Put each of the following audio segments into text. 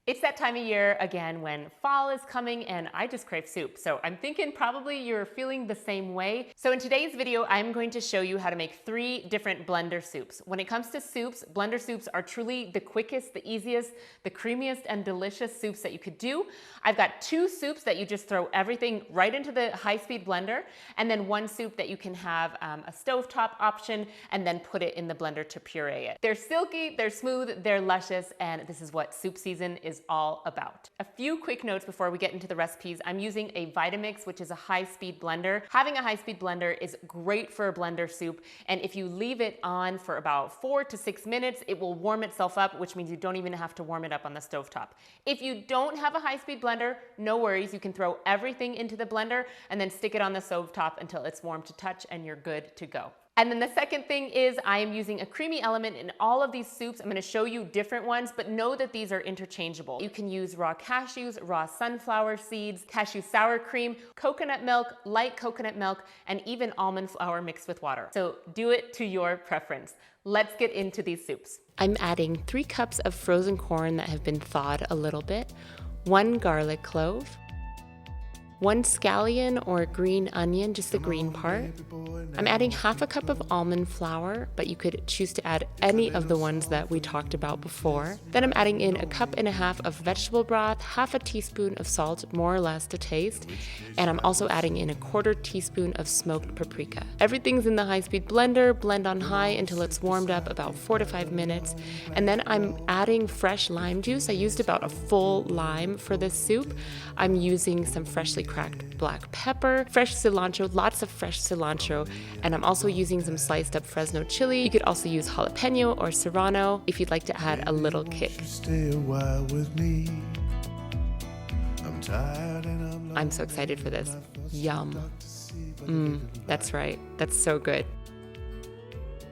It's that time of year again when fall is coming and I just crave soup. So I'm thinking probably you're feeling the same way. So in today's video, I'm going to show you how to make 3 different blender soups. When it comes to soups, blender soups are truly the quickest, the easiest, the creamiest and delicious soups that you could do. I've got 2 soups that you just throw everything right into the high-speed blender, and then 1 soup that you can have a stovetop option and then put it in the blender to puree it. They're silky, they're smooth, they're luscious, and this is what soup season is all about. A few quick notes before we get into the recipes. I'm using a Vitamix, which is a high-speed blender. Having a high-speed blender is great for a blender soup, and if you leave it on for about 4 to 6 minutes, it will warm itself up, which means you don't even have to warm it up on the stovetop. If you don't have a high-speed blender, no worries. You can throw everything into the blender and then stick it on the stovetop until it's warm to touch and you're good to go. And then the second thing is I am using a creamy element in all of these soups. I'm gonna show you different ones, but know that these are interchangeable. You can use raw cashews, raw sunflower seeds, cashew sour cream, coconut milk, light coconut milk, and even almond flour mixed with water. So do it to your preference. Let's get into these soups. I'm adding 3 cups of frozen corn that have been thawed a little bit, 1 garlic clove, 1 scallion or green onion, just the green part. I'm adding half a cup of almond flour, but you could choose to add any of the ones that we talked about before. Then I'm adding in 1.5 cups of vegetable broth, half a teaspoon of salt, more or less to taste, and I'm also adding in 1/4 teaspoon of smoked paprika. Everything's in the high-speed blender, blend on high until it's warmed up about 4 to 5 minutes, and then I'm adding fresh lime juice. I used about a full lime for this soup. I'm using some freshly cracked black pepper, fresh cilantro, lots of fresh cilantro, and I'm also using some sliced up Fresno chili. You could also use jalapeno or serrano if you'd like to add a little kick. I'm so excited for this. Yum. That's right. That's so good.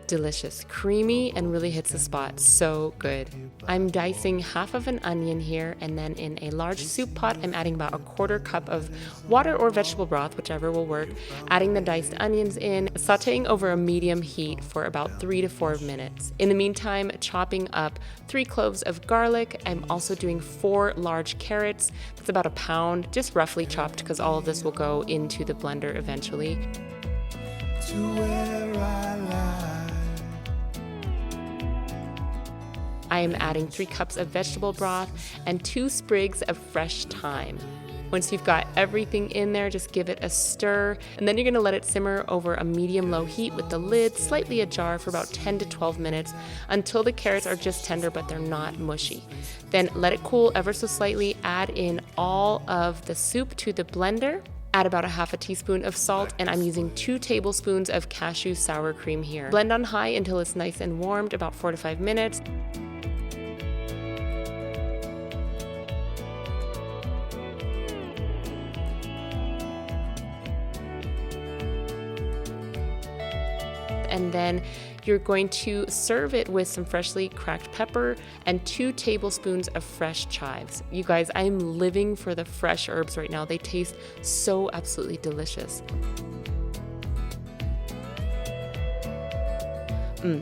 Delicious, creamy, and really hits the spot. So good. I'm dicing half of an onion here, and then in a large soup pot, I'm adding about 1/4 cup of water or vegetable broth, whichever will work. Adding the diced onions in, sauteing over a medium heat for about 3 to 4 minutes. In the meantime, chopping up 3 cloves of garlic. I'm also doing 4 large carrots. That's about 1 pound, just roughly chopped because all of this will go into the blender eventually. To where I lie. I am adding 3 cups of vegetable broth and 2 sprigs of fresh thyme. Once you've got everything in there, just give it a stir, and then you're gonna let it simmer over a medium-low heat with the lid slightly ajar for about 10 to 12 minutes until the carrots are just tender but they're not mushy. Then let it cool ever so slightly, add in all of the soup to the blender. Add about 1/2 teaspoon of salt, and I'm using 2 tablespoons of cashew sour cream here. Blend on high until it's nice and warmed, about 4 to 5 minutes. And then you're going to serve it with some freshly cracked pepper and 2 tablespoons of fresh chives. You guys, I'm living for the fresh herbs right now. They taste so absolutely delicious.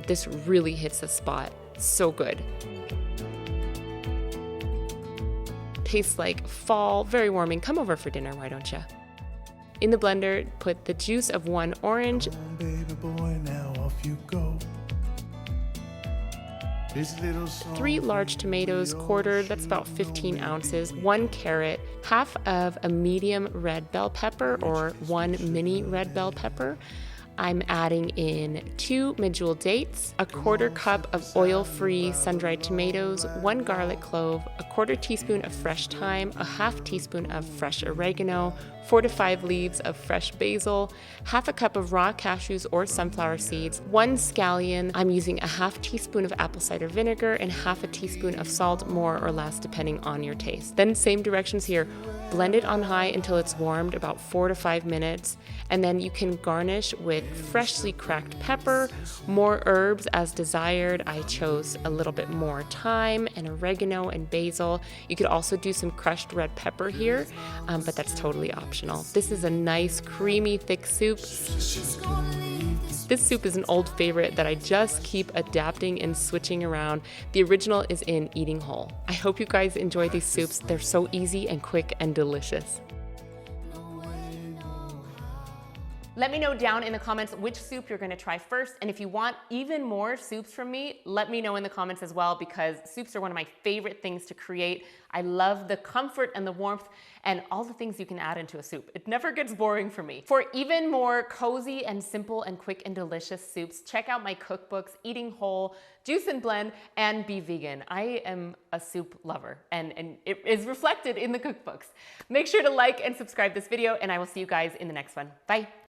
This really hits the spot. So good. Tastes like fall, very warming. Come over for dinner, why don't you? In the blender, put the juice of 1 orange, 3 large tomatoes quartered, that's about 15 ounces, 1 carrot, half of a medium red bell pepper or 1 mini red bell pepper. I'm adding in 2 medjool dates, 1/4 cup of oil-free sun-dried tomatoes, 1 garlic clove, 1/4 teaspoon of fresh thyme, 1/2 teaspoon of fresh oregano, 4 to 5 leaves of fresh basil, 1/2 cup of raw cashews or sunflower seeds, 1 scallion. I'm using 1/2 teaspoon of apple cider vinegar and 1/2 teaspoon of salt, more or less depending on your taste. Then same directions here. Blend it on high until it's warmed, about 4 to 5 minutes, and then you can garnish with freshly cracked pepper, more herbs as desired. I chose a little bit more thyme and oregano and basil. You could also do some crushed red pepper here, but that's totally optional. This is a nice, creamy, thick soup. This soup is an old favorite that I just keep adapting and switching around. The original is in Eating Whole. I hope you guys enjoy these soups. They're so easy and quick and delicious. Let me know down in the comments which soup you're gonna try first, and if you want even more soups from me, let me know in the comments as well, because soups are one of my favorite things to create. I love the comfort and the warmth and all the things you can add into a soup. It never gets boring for me. For even more cozy and simple and quick and delicious soups, check out my cookbooks, Eating Whole, Juice and Blend, and Be Vegan. I am a soup lover, and it is reflected in the cookbooks. Make sure to like and subscribe this video, and I will see you guys in the next one. Bye.